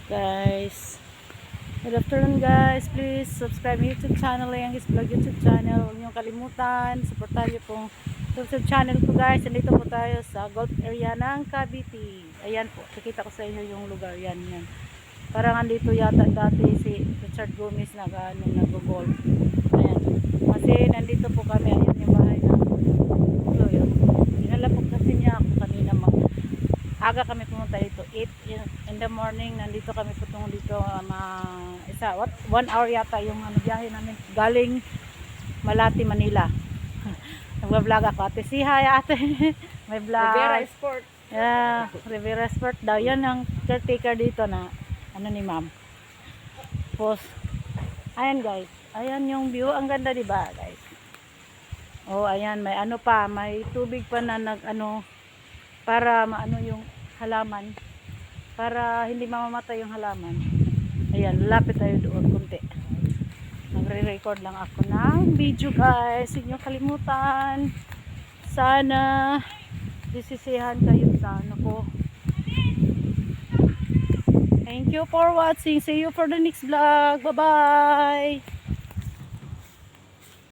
Guys, good afternoon guys. Please subscribe my YouTube channel, Youngest Vlog YouTube channel. Huwag niyong kalimutan, supportan niyo pong YouTube channel ko guys. Nandito po tayo sa golf area ng Cavite. Ayan po, nakita ko sa inyo yung lugar yan. Parang andito yata dati si Richard Gomez nag-golf. Ayan. Kasi nandito po kami, ayan yung bahay na yun. Dinala po kasi niya ako kanina aga kami pumunta dito 8 in the morning. Nandito kami putungo dito 1 hour yata yung biyahe namin galing Malate, Manila. Nagba-vlog ako. Ate, si hi ate. May vlog. Rivera Sport. Yeah, Rivera Sport daw. Yan ang caretaker dito na ni ma'am. Tapos ayan guys, ayan yung view, ang ganda diba guys? Oh, ayan, may pa, may tubig pa na para maano yung halaman, para hindi mamamatay yung halaman. Ayan, lapit tayo doon konti. Nagre-record lang ako ng video guys. Huwag niyo kalimutan. Sana disisihan kayo sa ko. Thank you for watching. See you for the next vlog. Bye bye.